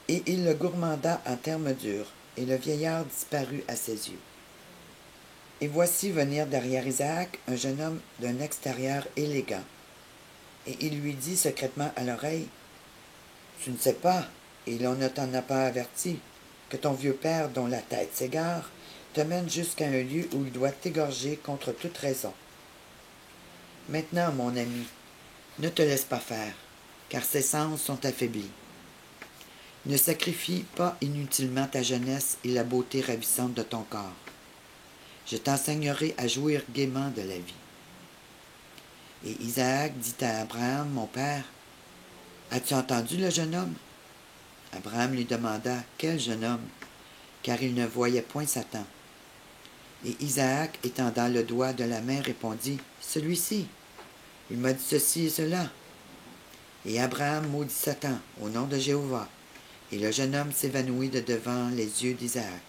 Et il le gourmanda en termes durs, et le vieillard disparut à ses yeux. Et voici venir derrière Isaac un jeune homme d'un extérieur élégant. Et il lui dit secrètement à l'oreille, « Tu ne sais pas, et l'on ne t'en a pas averti, que ton vieux père, dont la tête s'égare, te mène jusqu'à un lieu où il doit t'égorger contre toute raison. Maintenant, mon ami, ne te laisse pas faire, car ses sens sont affaiblis. Ne sacrifie pas inutilement ta jeunesse et la beauté ravissante de ton corps. Je t'enseignerai à jouir gaiement de la vie. » Et Isaac dit à Abraham, « Mon père, as-tu entendu le jeune homme? » Abraham lui demanda, « Quel jeune homme? » Car il ne voyait point Satan. Et Isaac, étendant le doigt de la main, répondit, « Celui-ci. Il m'a dit ceci et cela. » Et Abraham maudit Satan au nom de Jéhovah. Et le jeune homme s'évanouit de devant les yeux d'Isaac.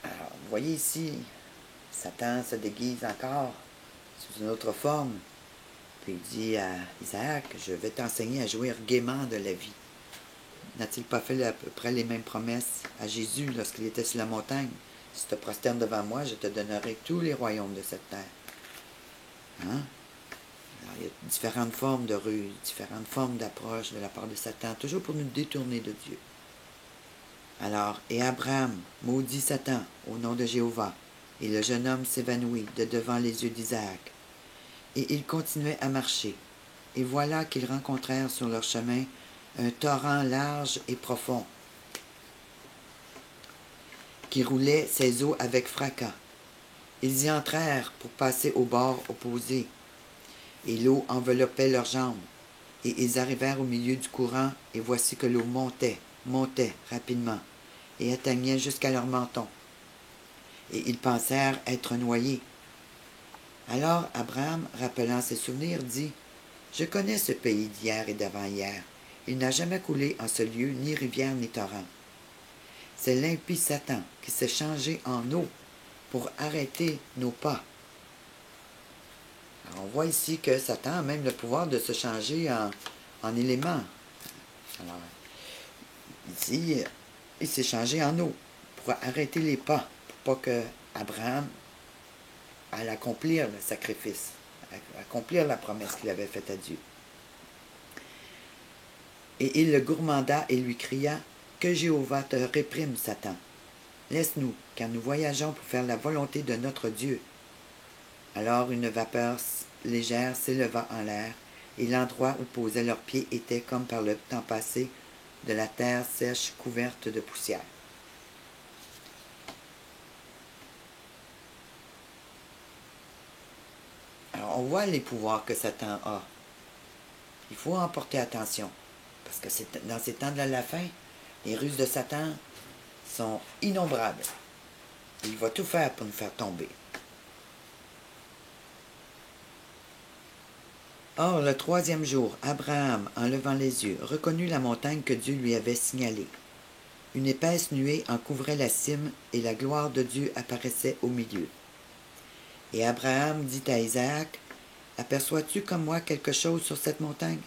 Alors, vous voyez ici, Satan se déguise encore sous une autre forme. Puis il dit à Isaac, « Je vais t'enseigner à jouir gaiement de la vie. » N'a-t-il pas fait à peu près les mêmes promesses à Jésus lorsqu'il était sur la montagne? « Si tu te prosternes devant moi, je te donnerai tous les royaumes de cette terre. » Hein? Alors, il y a différentes formes de ruse, différentes formes d'approche de la part de Satan, toujours pour nous détourner de Dieu. Alors, et Abraham maudit Satan au nom de Jéhovah, et le jeune homme s'évanouit de devant les yeux d'Isaac. Et ils continuaient à marcher, et voilà qu'ils rencontrèrent sur leur chemin un torrent large et profond, qui roulait ses eaux avec fracas. Ils y entrèrent pour passer au bord opposé, et l'eau enveloppait leurs jambes. Et ils arrivèrent au milieu du courant, et voici que l'eau montait rapidement, et atteignait jusqu'à leur menton. Et ils pensèrent être noyés. Alors Abraham, rappelant ses souvenirs, dit, « Je connais ce pays d'hier et d'avant-hier. Il n'a jamais coulé en ce lieu ni rivière ni torrent. C'est l'impie Satan qui s'est changé en eau pour arrêter nos pas. » Alors, on voit ici que Satan a même le pouvoir de se changer en éléments. Alors, ici, il s'est changé en eau pour arrêter les pas, pour pas que Abraham aille accomplir le sacrifice, accomplir la promesse qu'il avait faite à Dieu. Et il le gourmanda et lui cria, « Que Jéhovah te réprime, Satan. Laisse-nous, car nous voyageons pour faire la volonté de notre Dieu. » Alors une vapeur légère s'éleva en l'air, et l'endroit où posaient leurs pieds était, comme par le temps passé, de la terre sèche couverte de poussière. Alors on voit les pouvoirs que Satan a. Il faut en porter attention, parce que dans ces temps de la fin, les ruses de Satan sont innombrables. Il va tout faire pour nous faire tomber. Or, le troisième jour, Abraham, en levant les yeux, reconnut la montagne que Dieu lui avait signalée. Une épaisse nuée en couvrait la cime, et la gloire de Dieu apparaissait au milieu. Et Abraham dit à Isaac, « Aperçois-tu comme moi quelque chose sur cette montagne? »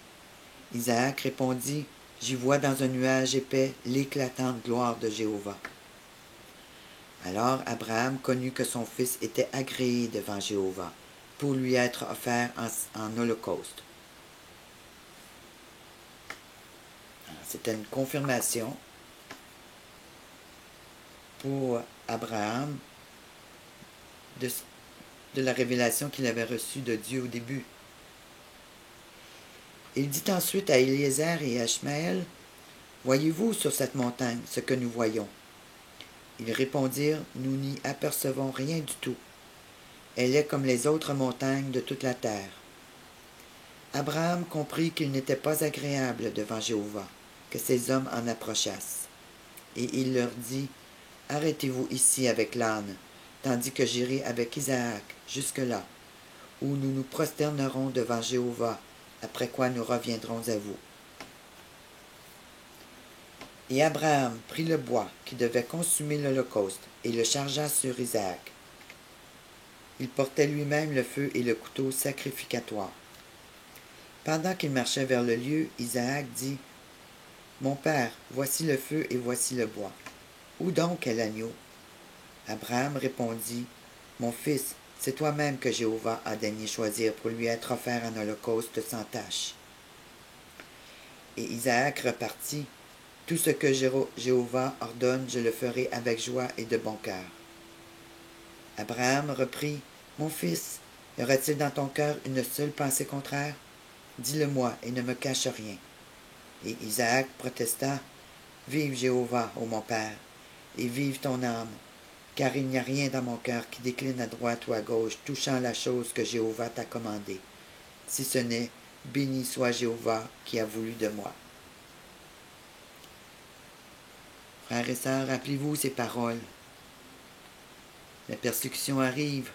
Isaac répondit, « J'y vois dans un nuage épais l'éclatante gloire de Jéhovah. » Alors Abraham connut que son fils était agréé devant Jéhovah, pour lui être offert en holocauste. C'était une confirmation pour Abraham de la révélation qu'il avait reçue de Dieu au début. Il dit ensuite à Eliezer et à Ishmaël, « Voyez-vous sur cette montagne ce que nous voyons? » Ils répondirent, « Nous n'y apercevons rien du tout. Elle est comme les autres montagnes de toute la terre. » Abraham comprit qu'il n'était pas agréable devant Jéhovah que ces hommes en approchassent. Et il leur dit, « Arrêtez-vous ici avec l'âne, tandis que j'irai avec Isaac jusque-là, où nous nous prosternerons devant Jéhovah, après quoi nous reviendrons à vous. » Et Abraham prit le bois qui devait consumer l'holocauste et le chargea sur Isaac. Il portait lui-même le feu et le couteau sacrificatoire. Pendant qu'il marchait vers le lieu, Isaac dit, Mon père, voici le feu et voici le bois. Où donc est l'agneau? Abraham répondit, Mon fils, c'est toi-même que Jéhovah a daigné choisir pour lui être offert un holocauste sans tache. Et Isaac repartit, Tout ce que Jéhovah ordonne, je le ferai avec joie et de bon cœur. Abraham reprit, Mon fils, y aura-t-il dans ton cœur une seule pensée contraire? Dis-le-moi et ne me cache rien. Et Isaac protesta, Vive Jéhovah, ô mon père, et vive ton âme, car il n'y a rien dans mon cœur qui décline à droite ou à gauche touchant la chose que Jéhovah t'a commandée, si ce n'est, béni soit Jéhovah qui a voulu de moi. Frères et sœurs, rappelez-vous ces paroles. La persécution arrive,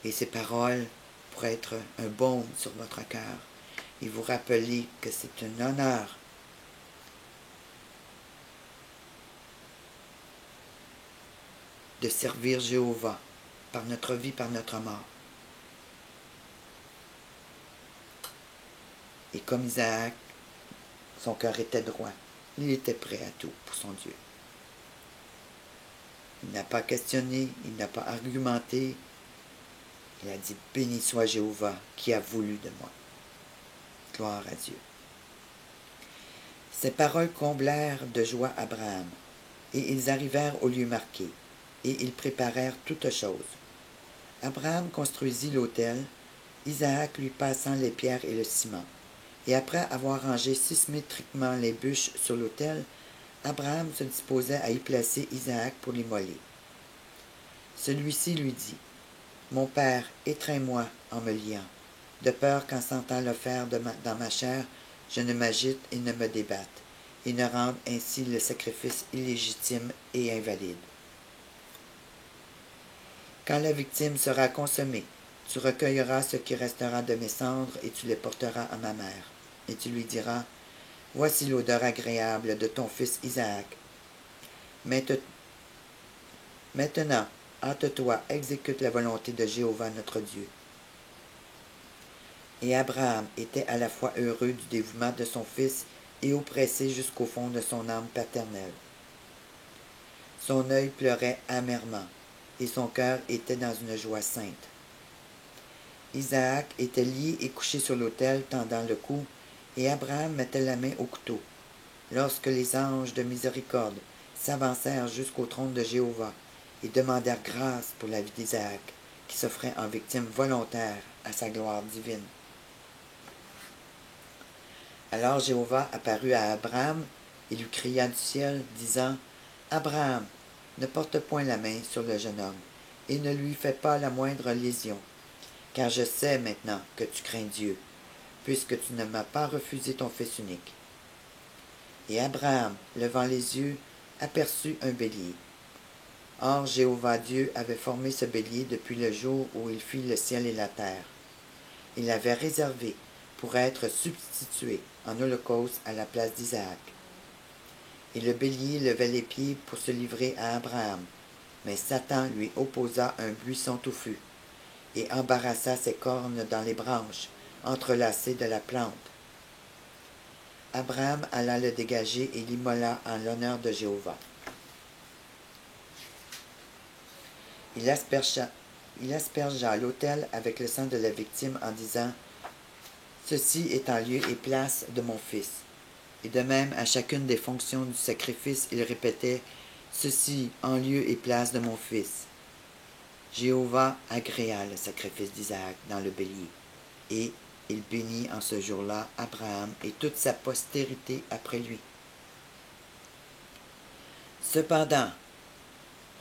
et ces paroles pourraient être un baume sur votre cœur, et vous rappeler que c'est un honneur de servir Jéhovah par notre vie, par notre mort. Et comme Isaac, son cœur était droit. Il était prêt à tout pour son Dieu. Il n'a pas questionné, il n'a pas argumenté. Il a dit, béni soit Jéhovah qui a voulu de moi. Gloire à Dieu. Ces paroles comblèrent de joie Abraham, et ils arrivèrent au lieu marqué, et ils préparèrent toutes choses. Abraham construisit l'autel, Isaac lui passant les pierres et le ciment. Et après avoir rangé symétriquement les bûches sur l'autel, Abraham se disposait à y placer Isaac pour l'immoler. Celui-ci lui dit, « Mon père, étreins-moi en me liant, de peur qu'en sentant le fer dans ma chair, je ne m'agite et ne me débatte, et ne rende ainsi le sacrifice illégitime et invalide. Quand la victime sera consommée, tu recueilleras ce qui restera de mes cendres et tu les porteras à ma mère. Et tu lui diras, voici l'odeur agréable de ton fils Isaac. Maintenant, hâte-toi, exécute la volonté de Jéhovah notre Dieu. Et Abraham était à la fois heureux du dévouement de son fils et oppressé jusqu'au fond de son âme paternelle. Son œil pleurait amèrement, et son cœur était dans une joie sainte. Isaac était lié et couché sur l'autel, tendant le cou, et Abraham mettait la main au couteau, lorsque les anges de miséricorde s'avancèrent jusqu'au trône de Jéhovah et demandèrent grâce pour la vie d'Isaac, qui s'offrait en victime volontaire à sa gloire divine. Alors Jéhovah apparut à Abraham et lui cria du ciel, disant, « Abraham, ne porte point la main sur le jeune homme, et ne lui fais pas la moindre lésion, car je sais maintenant que tu crains Dieu, puisque tu ne m'as pas refusé ton fils unique. » Et Abraham, levant les yeux, aperçut un bélier. Or Jéhovah Dieu avait formé ce bélier depuis le jour où il fit le ciel et la terre. Il l'avait réservé pour être substitué en holocauste à la place d'Isaac. Et le bélier levait les pieds pour se livrer à Abraham, mais Satan lui opposa un buisson touffu, et embarrassa ses cornes dans les branches, entrelacées de la plante. Abraham alla le dégager et l'immola en l'honneur de Jéhovah. Il aspergea l'autel avec le sang de la victime en disant, « Ceci est en lieu et place de mon fils. » Et de même, à chacune des fonctions du sacrifice, il répétait, « Ceci en lieu et place de mon fils. » Jéhovah agréa le sacrifice d'Isaac dans le bélier, et il bénit en ce jour-là Abraham et toute sa postérité après lui. Cependant,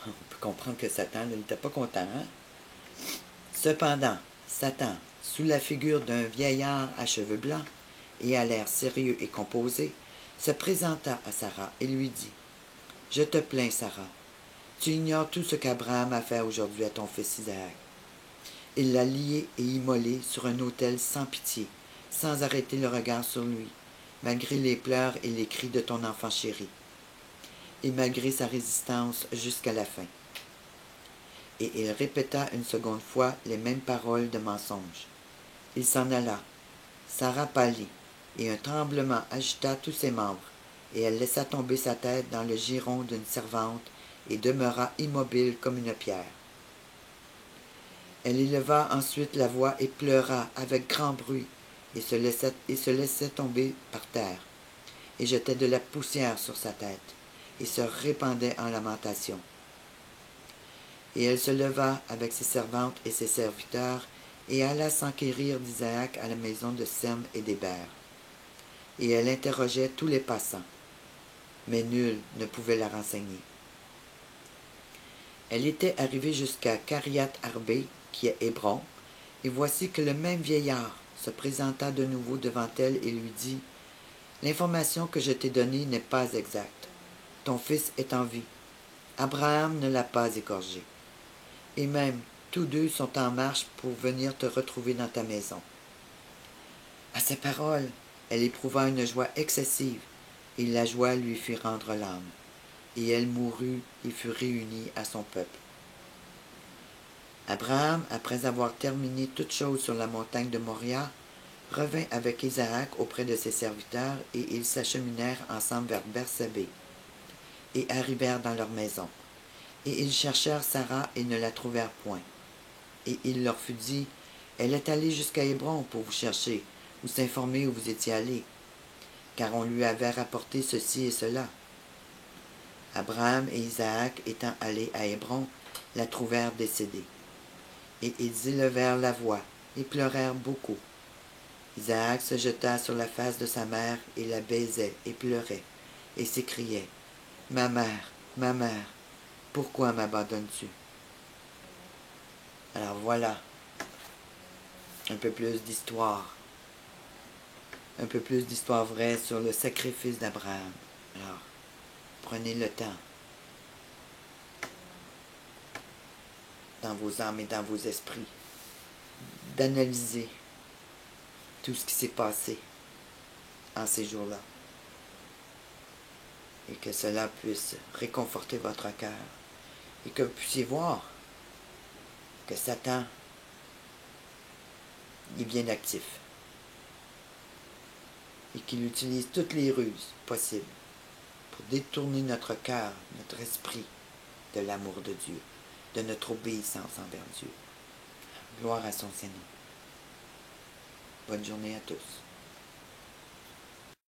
on peut comprendre que Satan n'était pas content, hein? Cependant, Satan, sous la figure d'un vieillard à cheveux blancs et à l'air sérieux et composé, se présenta à Sarah et lui dit, « Je te plains, Sarah, tu ignores tout ce qu'Abraham a fait aujourd'hui à ton fils Isaac. Il l'a lié et immolé sur un autel sans pitié, sans arrêter le regard sur lui, malgré les pleurs et les cris de ton enfant chéri, et malgré sa résistance jusqu'à la fin. » Et il répéta une seconde fois les mêmes paroles de mensonge. Il s'en alla. Sarah pâlit, et un tremblement agita tous ses membres, et elle laissa tomber sa tête dans le giron d'une servante et demeura immobile comme une pierre. Elle éleva ensuite la voix et pleura avec grand bruit, et se laissait tomber par terre, et jetait de la poussière sur sa tête, et se répandait en lamentations. Et elle se leva avec ses servantes et ses serviteurs, et alla s'enquérir d'Isaac à la maison de Sem et d'Héber. Et elle interrogeait tous les passants, mais nul ne pouvait la renseigner. Elle était arrivée jusqu'à Kiriath-Arbé, qui est Hébron, et voici que le même vieillard se présenta de nouveau devant elle et lui dit, « L'information que je t'ai donnée n'est pas exacte. Ton fils est en vie. Abraham ne l'a pas égorgé. Et même, tous deux sont en marche pour venir te retrouver dans ta maison. » À ces paroles, elle éprouva une joie excessive, et la joie lui fit rendre l'âme. Et elle mourut et fut réunie à son peuple. Abraham, après avoir terminé toutes choses sur la montagne de Moria, revint avec Isaac auprès de ses serviteurs, et ils s'acheminèrent ensemble vers Bersabée, et arrivèrent dans leur maison. Et ils cherchèrent Sarah et ne la trouvèrent point. Et il leur fut dit, « Elle est allée jusqu'à Hébron pour vous chercher, ou s'informer où vous étiez allés, car on lui avait rapporté ceci et cela. » Abraham et Isaac, étant allés à Hébron, la trouvèrent décédée. Et ils élevèrent la voix, et pleurèrent beaucoup. Isaac se jeta sur la face de sa mère, et la baisait, et pleurait, et s'écriait, « Ma mère, pourquoi m'abandonnes-tu? » Alors voilà, un peu plus d'histoire vraie sur le sacrifice d'Abraham. Alors, prenez le temps, dans vos âmes et dans vos esprits, d'analyser tout ce qui s'est passé en ces jours-là, et que cela puisse réconforter votre cœur, et que vous puissiez voir que Satan est bien actif, et qu'il utilise toutes les ruses possibles pour détourner notre cœur, notre esprit de l'amour de Dieu, de notre obéissance envers Dieu. Gloire à son Seigneur. Bonne journée à tous.